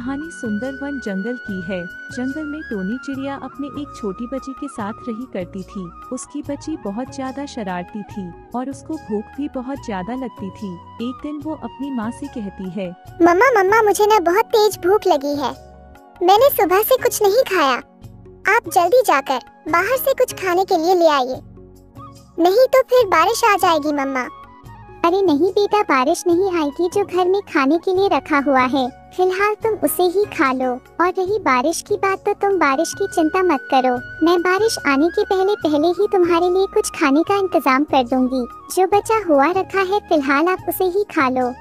कहानी सुंदर वन जंगल की है। जंगल में टोनी चिड़िया अपने एक छोटी बच्ची के साथ रही करती थी। उसकी बच्ची बहुत ज्यादा शरारती थी और उसको भूख भी बहुत ज्यादा लगती थी। एक दिन वो अपनी माँ से कहती है, मम्मा मम्मा मुझे ना बहुत तेज भूख लगी है। मैंने सुबह से कुछ नहीं खाया। आप जल्दी जाकर बाहर से कुछ खाने के लिए ले आइए, नहीं तो फिर बारिश आ जाएगी मम्मा। अरे नहीं बेटा, बारिश नहीं आएगी। जो घर में खाने के लिए रखा हुआ है फिलहाल तुम उसे ही खा लो। और रही बारिश की बात, तो तुम बारिश की चिंता मत करो। मैं बारिश आने के पहले पहले ही तुम्हारे लिए कुछ खाने का इंतजाम कर दूंगी। जो बचा हुआ रखा है फिलहाल आप उसे ही खा लो।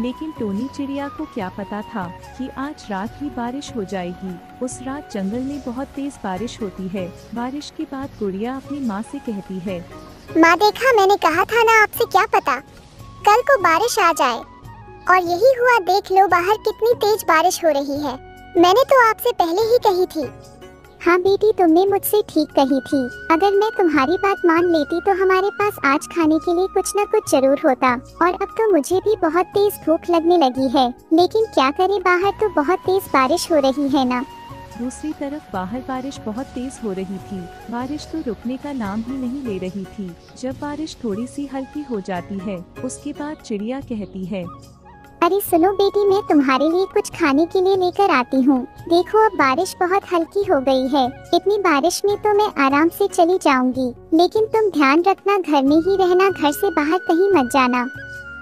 लेकिन टोनी चिड़िया को क्या पता था कि आज रात ही बारिश हो जाएगी। उस रात जंगल में बहुत तेज बारिश होती है। बारिश के बाद गुड़िया अपनी माँ से कहती है, माँ देखा, मैंने कहा था ना, आपसे क्या पता कल को बारिश आ जाए। और यही हुआ, देख लो बाहर कितनी तेज बारिश हो रही है। मैंने तो आपसे पहले ही कही थी। हाँ बेटी, तुमने मुझसे ठीक कही थी। अगर मैं तुम्हारी बात मान लेती तो हमारे पास आज खाने के लिए कुछ न कुछ जरूर होता। और अब तो मुझे भी बहुत तेज भूख लगने लगी है, लेकिन क्या करें, बाहर तो बहुत तेज बारिश हो रही है ना। दूसरी तरफ बाहर बारिश बहुत तेज हो रही थी। बारिश तो रुकने का नाम ही नहीं ले रही थी। जब बारिश थोड़ी सी हल्की हो जाती है उसके बाद चिड़िया कहती है, अरे सुनो बेटी, मैं तुम्हारे लिए कुछ खाने के लिए लेकर आती हूँ। देखो अब बारिश बहुत हल्की हो गई है। इतनी बारिश में तो मैं आराम से चली जाऊंगी, लेकिन तुम ध्यान रखना, घर में ही रहना, घर से बाहर कहीं मत जाना।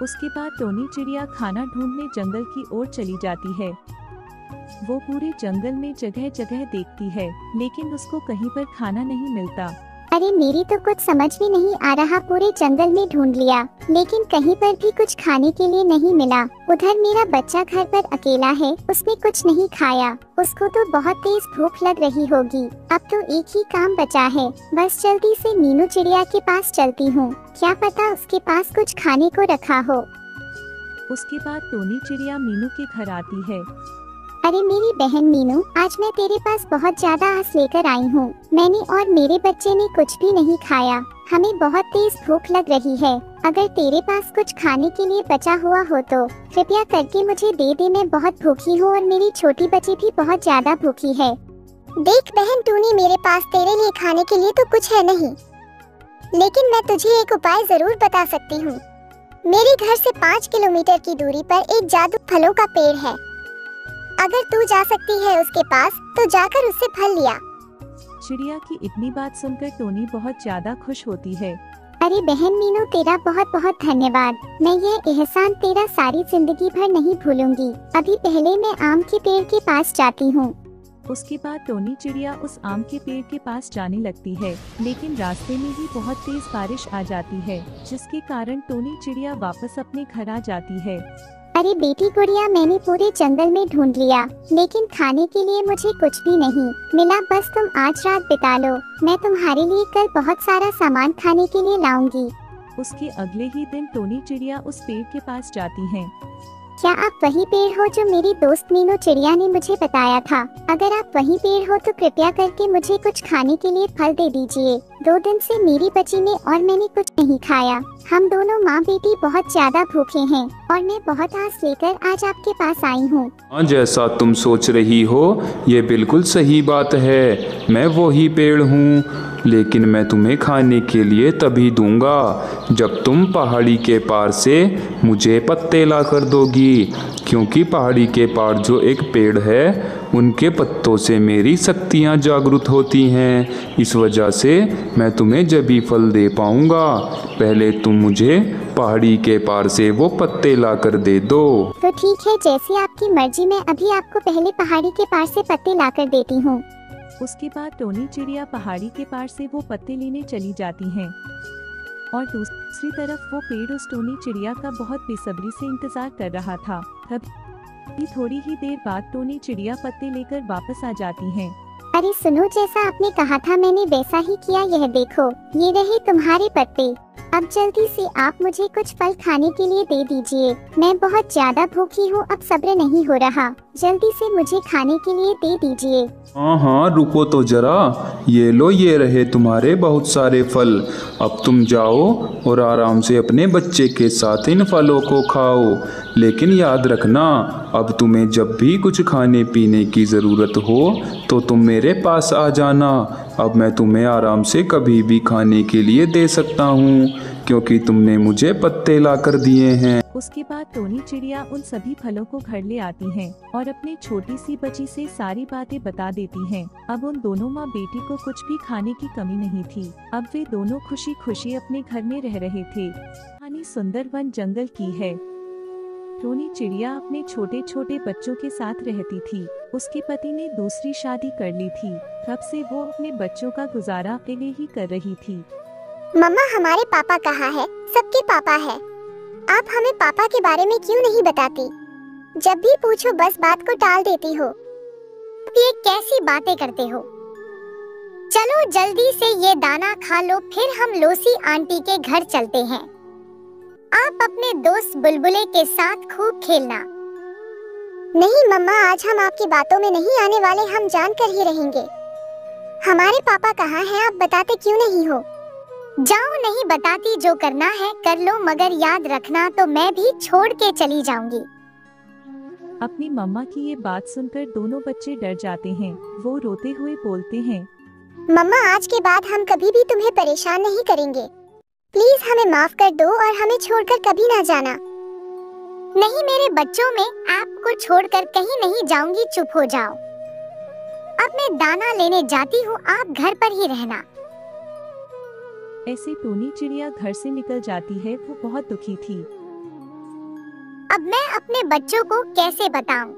उसके बाद टोनी चिड़िया खाना ढूंढने जंगल की ओर चली जाती है। वो पूरे जंगल में जगह जगह देखती है, लेकिन उसको कहीं पर खाना नहीं मिलता। अरे मेरी तो कुछ समझ में नहीं आ रहा, पूरे जंगल में ढूंढ लिया लेकिन कहीं पर भी कुछ खाने के लिए नहीं मिला। उधर मेरा बच्चा घर पर अकेला है, उसने कुछ नहीं खाया। उसको तो बहुत तेज भूख लग रही होगी। अब तो एक ही काम बचा है, बस जल्दी से मीनू चिड़िया के पास चलती हूँ। क्या पता उसके पास कुछ खाने को रखा हो। उसके बाद टोनी चिड़िया मीनू के घर आती है। अरे मेरी बहन मीनू, आज मैं तेरे पास बहुत ज्यादा आस लेकर आई हूँ। मैंने और मेरे बच्चे ने कुछ भी नहीं खाया। हमें बहुत तेज भूख लग रही है। अगर तेरे पास कुछ खाने के लिए बचा हुआ हो तो कृपया करके मुझे दे दे। मैं बहुत भूखी हूँ और मेरी छोटी बच्ची भी बहुत ज्यादा भूखी है। देख बहन टूनी, मेरे पास तेरे लिए खाने के लिए तो कुछ है नहीं, लेकिन मैं तुझे एक उपाय जरूर बता सकती हूँ। मेरे घर से 5 किलोमीटर की दूरी पर एक जादू फलों का पेड़ है। अगर तू जा सकती है उसके पास तो जाकर उससे फल लिया। चिड़िया की इतनी बात सुनकर टोनी बहुत ज्यादा खुश होती है। अरे बहन मीनू, तेरा बहुत बहुत धन्यवाद। मैं यह एहसान तेरा सारी जिंदगी भर नहीं भूलूंगी। अभी पहले मैं आम के पेड़ के पास जाती हूँ। उसके बाद टोनी चिड़िया उस आम के पेड़ के पास जाने लगती है, लेकिन रास्ते में ही बहुत तेज बारिश आ जाती है, जिसके कारण टोनी चिड़िया वापस अपने घर आ जाती है। अरे बेटी गुड़िया, मैंने पूरे जंगल में ढूंढ लिया, लेकिन खाने के लिए मुझे कुछ भी नहीं मिला। बस तुम आज रात बिता लो, मैं तुम्हारे लिए कल बहुत सारा सामान खाने के लिए लाऊंगी। उसके अगले ही दिन टोनी चिड़िया उस पेड़ के पास जाती हैं। क्या आप वही पेड़ हो जो मेरी दोस्त मीनू चिड़िया ने मुझे बताया था? अगर आप वही पेड़ हो तो कृपया करके मुझे कुछ खाने के लिए फल दे दीजिए। 2 दिन से मेरी बच्ची ने और मैंने कुछ नहीं खाया। हम दोनों माँ बेटी बहुत ज्यादा भूखे हैं और मैं बहुत आस लेकर आज आपके पास आई हूँ। हाँ, जैसा तुम सोच रही हो ये बिल्कुल सही बात है। मैं वही पेड़ हूँ, लेकिन मैं तुम्हें खाने के लिए तभी दूंगा जब तुम पहाड़ी के पार से मुझे पत्ते ला कर दोगी। क्योंकि पहाड़ी के पार जो एक पेड़ है उनके पत्तों से मेरी शक्तियाँ जागृत होती हैं। इस वजह से मैं तुम्हें जभी फल दे पाऊंगा। पहले तुम मुझे पहाड़ी के पार से वो पत्ते ला कर दे दो। तो ठीक है, जैसी आपकी मर्जी। मैं अभी आपको पहले पहाड़ी के पार से पत्ते ला कर देती हूँ। उसके बाद टोनी चिड़िया पहाड़ी के पार से वो पत्ते लेने चली जाती हैं और दूसरी तरफ वो पेड़ उस टोनी चिड़िया का बहुत बेसब्री से इंतजार कर रहा था। तभी थोड़ी ही देर बाद टोनी चिड़िया पत्ते लेकर वापस आ जाती हैं। अरे सुनो, जैसा आपने कहा था मैंने वैसा ही किया। यह देखो, ये रहे तुम्हारे पत्ते। अब जल्दी से आप मुझे कुछ फल खाने के लिए दे दीजिए। मैं बहुत ज्यादा भूखी हूँ, अब सब्र नहीं हो रहा। जल्दी से मुझे खाने के लिए दे दीजिए। हाँ हाँ, रुको तो जरा। ये लो, ये रहे तुम्हारे बहुत सारे फल। अब तुम जाओ और आराम से अपने बच्चे के साथ इन फलों को खाओ। लेकिन याद रखना, अब तुम्हें जब भी कुछ खाने पीने की ज़रूरत हो तो तुम मेरे पास आ जाना। अब मैं तुम्हें आराम से कभी भी खाने के लिए दे सकता हूँ, क्योंकि तुमने मुझे पत्ते ला कर दिए हैं। उसके बाद टोनी चिड़िया उन सभी फलों को घर ले आती है और अपनी छोटी सी बच्ची से सारी बातें बता देती है। अब उन दोनों माँ बेटी को कुछ भी खाने की कमी नहीं थी। अब वे दोनों खुशी खुशी अपने घर में रह रहे थे। कहानी सुंदर वन जंगल की है। टोनी चिड़िया अपने छोटे छोटे बच्चों के साथ रहती थी। उसके पति ने दूसरी शादी कर ली थी। तब से वो अपने बच्चों का गुजारा अकेले ही कर रही थी। मम्मा, हमारे पापा कहाँ है? सबके पापा है। आप हमें पापा के बारे में क्यों नहीं बताती? जब भी पूछो बस बात को टाल देती हो। ये कैसी बातें करते हो? चलो जल्दी से ये दाना खा लो, फिर हम लोसी आंटी के घर चलते हैं। आप अपने दोस्त बुलबुले के साथ खूब खेलना। नहीं मम्मा, आज हम आपकी बातों में नहीं आने वाले, हम जानकर ही रहेंगे। हमारे पापा कहाँ हैं? आप बताते क्यों नहीं हो? जाओ, नहीं बताती, जो करना है कर लो, मगर याद रखना तो मैं भी छोड़ के चली जाऊंगी। अपनी मम्मा की ये बात सुनकर दोनों बच्चे डर जाते हैं। वो रोते हुए बोलते हैं, मम्मा, आज के बाद हम कभी भी तुम्हें परेशान नहीं करेंगे। प्लीज हमें माफ कर दो और हमें छोड़कर कभी ना जाना। नहीं मेरे बच्चों, मैं आपको छोड़कर कहीं नहीं जाऊंगी, चुप हो जाओ। अब मैं दाना लेने जाती हूँ, आप घर पर ही रहना। ऐसे टोनी चिड़िया घर से निकल जाती है। वो बहुत दुखी थी। अब मैं अपने बच्चों को कैसे बताऊं?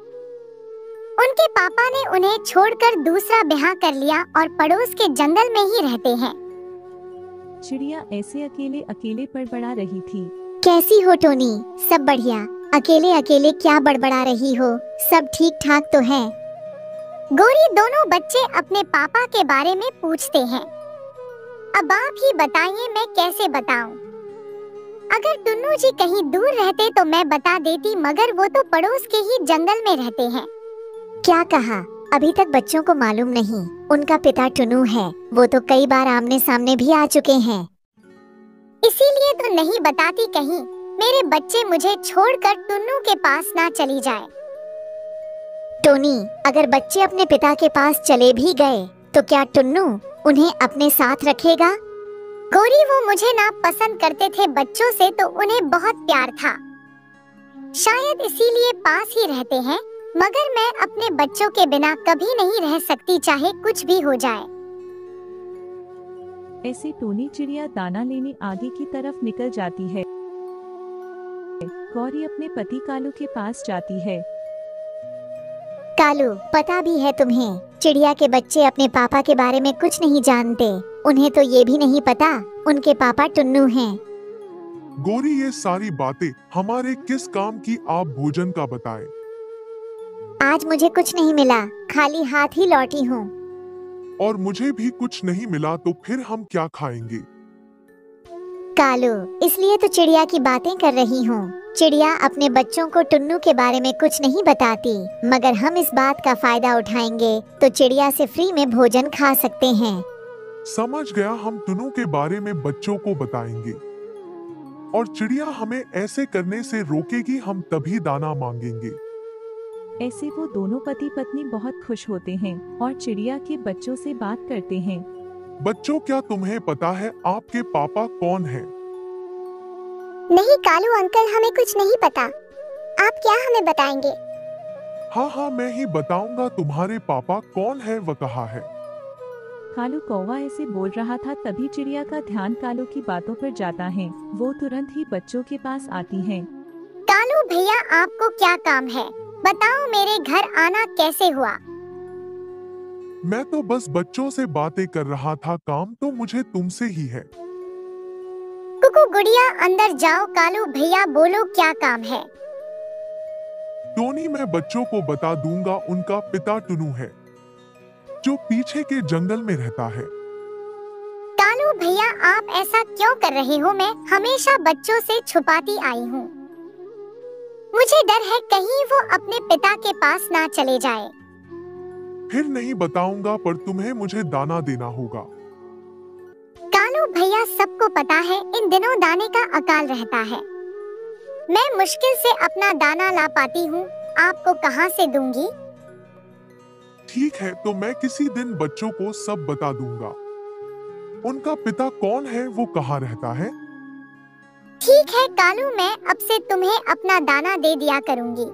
उनके पापा ने उन्हें छोड़कर दूसरा ब्याह कर लिया और पड़ोस के जंगल में ही रहते हैं। चिड़िया ऐसे अकेले अकेले बड़बड़ा रही थी। कैसी हो टोनी? सब बढ़िया। अकेले अकेले क्या बड़बड़ा रही हो? सब ठीक ठाक तो है? गोरी, दोनों बच्चे अपने पापा के बारे में पूछते हैं। अब आप ही बताइए, मैं कैसे बताऊं? अगर टुन्नू जी कहीं दूर रहते तो मैं बता देती, मगर वो तो पड़ोस के ही जंगल में रहते हैं। क्या कहा? अभी तक बच्चों को मालूम नहीं। उनका पिता टुन्नू है। वो तो कई बार आमने सामने भी आ चुके हैं। इसीलिए तो नहीं बताती, कहीं मेरे बच्चे मुझे छोड़कर टुन्नू के पास ना चली जाए। टोनी, अगर बच्चे अपने पिता के पास चले भी गए तो क्या टुन्नू उन्हें अपने साथ रखेगा? गोरी, वो मुझे ना पसंद करते थे बच्चों से, तो उन्हें बहुत प्यार था। शायद इसीलिए पास ही रहते हैं, मगर मैं अपने बच्चों के बिना कभी नहीं रह सकती, चाहे कुछ भी हो जाए। ऐसे टोनी चिड़िया दाना लेने आगे की तरफ निकल जाती है। गौरी अपने पति कालू के पास जाती है। कालू, पता भी है तुम्हें, चिड़िया के बच्चे अपने पापा के बारे में कुछ नहीं जानते। उन्हें तो ये भी नहीं पता उनके पापा टुन्नू हैं। गोरी, ये सारी बातें हमारे किस काम की? आप भोजन का बताएं। आज मुझे कुछ नहीं मिला, खाली हाथ ही लौटी हूँ। और मुझे भी कुछ नहीं मिला, तो फिर हम क्या खाएंगे? कालू, इसलिए तो चिड़िया की बातें कर रही हूँ। चिड़िया अपने बच्चों को टुन्नू के बारे में कुछ नहीं बताती, मगर हम इस बात का फायदा उठाएंगे तो चिड़िया से फ्री में भोजन खा सकते हैं। समझ गया, हम टुन्नू के बारे में बच्चों को बताएंगे और चिड़िया हमें ऐसे करने से रोकेगी, हम तभी दाना मांगेंगे। ऐसे वो दोनों पति पत्नी बहुत खुश होते हैं और चिड़िया के बच्चों से बात करते हैं। बच्चों, क्या तुम्हें पता है आपके पापा कौन हैं? नहीं कालू अंकल, हमें कुछ नहीं पता। आप क्या हमें बताएंगे? हाँ, मैं ही बताऊंगा तुम्हारे पापा कौन है, वह कहाँ है। कालू कौवा ऐसे बोल रहा था, तभी चिड़िया का ध्यान कालू की बातों पर जाता है। वो तुरंत ही बच्चों के पास आती है। कालू भैया, आपको क्या काम है? बताओ, मेरे घर आना कैसे हुआ? मैं तो बस बच्चों से बातें कर रहा था, काम तो मुझे तुमसे ही है। कुकू गुड़िया, अंदर जाओ। कालू भैया, बोलो क्या काम है? टोनी, मैं बच्चों को बता दूंगा, उनका पिता टुन्नू है, जो पीछे के जंगल में रहता है। कालू भैया, आप ऐसा क्यों कर रहे हो? मैं हमेशा बच्चों से छुपाती आई हूँ। मुझे डर है कहीं वो अपने पिता के पास ना चले जाए। फिर नहीं बताऊंगा, पर तुम्हें मुझे दाना देना होगा। कालू भैया, सबको पता है इन दिनों दाने का अकाल रहता है। मैं मुश्किल से अपना दाना ला पाती हूँ, आपको कहाँ से दूंगी? ठीक है, तो मैं किसी दिन बच्चों को सब बता दूंगा। उनका पिता कौन है, वो कहाँ रहता है? ठीक है कालू, मैं अब से तुम्हें अपना दाना दे दिया करूंगी,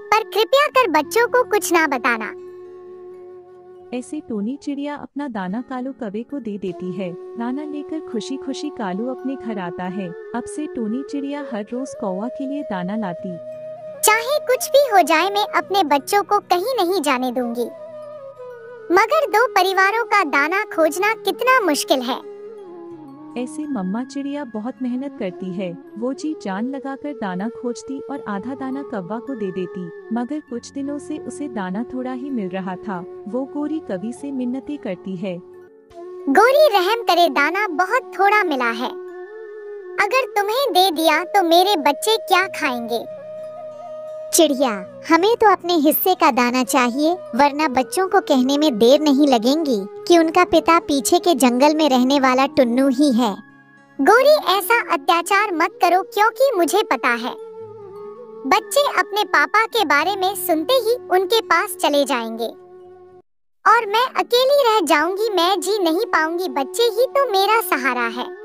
पर कृपया कर बच्चों को कुछ ना बताना। ऐसे टोनी चिड़िया अपना दाना कालू कौवे को दे देती है। दाना लेकर खुशी खुशी कालू अपने घर आता है। अब से टोनी चिड़िया हर रोज कौवा के लिए दाना लाती। चाहे कुछ भी हो जाए, मैं अपने बच्चों को कहीं नहीं जाने दूंगी, मगर दो परिवारों का दाना खोजना कितना मुश्किल है। ऐसे मम्मा चिड़िया बहुत मेहनत करती है। वो जी जान लगाकर दाना खोजती और आधा दाना कौवा को दे देती, मगर कुछ दिनों से उसे दाना थोड़ा ही मिल रहा था। वो गोरी कवि से मिन्नतें करती है। गोरी रहम करे, दाना बहुत थोड़ा मिला है, अगर तुम्हें दे दिया तो मेरे बच्चे क्या खाएंगे? चिड़िया, हमें तो अपने हिस्से का दाना चाहिए, वरना बच्चों को कहने में देर नहीं लगेगी कि उनका पिता पीछे के जंगल में रहने वाला टुन्नू ही है। गोरी, ऐसा अत्याचार मत करो, क्योंकि मुझे पता है बच्चे अपने पापा के बारे में सुनते ही उनके पास चले जाएंगे और मैं अकेली रह जाऊंगी। मैं जी नहीं पाऊंगी, बच्चे ही तो मेरा सहारा है।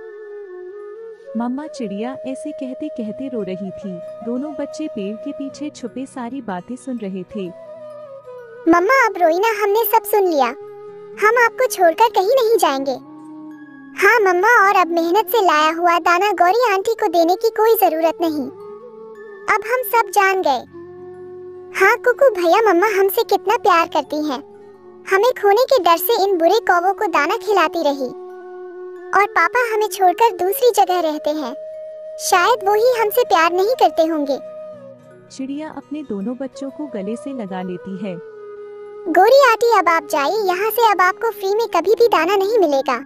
मम्मा चिड़िया ऐसे कहते कहते रो रही थी। दोनों बच्चे पेड़ के पीछे छुपे सारी बातें सुन रहे थे। मम्मा अब रोई ना, हमने सब सुन लिया, हम आपको छोड़कर कहीं नहीं जाएंगे। हाँ मम्मा, और अब मेहनत से लाया हुआ दाना गौरी आंटी को देने की कोई जरूरत नहीं, अब हम सब जान गए। हाँ कुकू भैया, मम्मा हमसे कितना प्यार करती हैं, हमें खोने के डर से इन बुरे कौवों को दाना खिलाती रही, और पापा हमें छोड़कर दूसरी जगह रहते हैं, शायद वो ही हमसे प्यार नहीं करते होंगे। चिड़िया अपने दोनों बच्चों को गले से लगा लेती है। गोरी आंटी अब आप जाइए यहाँ से, अब आपको फ्री में कभी भी दाना नहीं मिलेगा,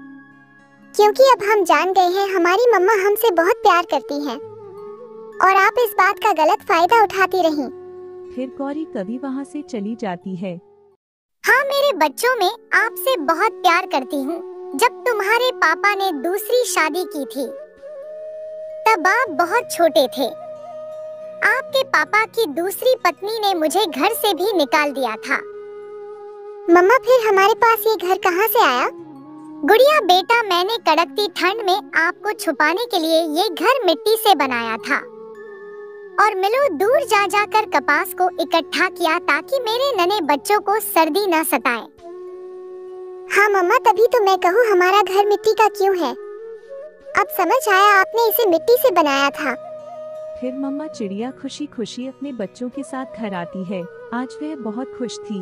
क्योंकि अब हम जान गए हैं हमारी मम्मा हमसे बहुत प्यार करती हैं, और आप इस बात का गलत फायदा उठाती रहीं। फिर गौरी कवि वहाँ से चली जाती है। हाँ मेरे बच्चों, में आपसे बहुत प्यार करती हूँ। जब तुम्हारे पापा ने दूसरी शादी की थी तब आप बहुत छोटे थे। आपके पापा की दूसरी पत्नी ने मुझे घर से भी निकाल दिया था। मम्मा फिर हमारे पास ये घर कहाँ से आया? गुड़िया बेटा, मैंने कड़कती ठंड में आपको छुपाने के लिए ये घर मिट्टी से बनाया था, और मिलो दूर जा जाकर कपास को इकट्ठा किया ताकि मेरे नन्हे बच्चों को सर्दी न सताए। हाँ मम्मा, तभी तो मैं कहूँ हमारा घर मिट्टी का क्यों है। अब समझ आया, आपने इसे मिट्टी से बनाया था। फिर मम्मा चिड़िया खुशी खुशी अपने बच्चों के साथ घर आती है। आज वह बहुत खुश थी।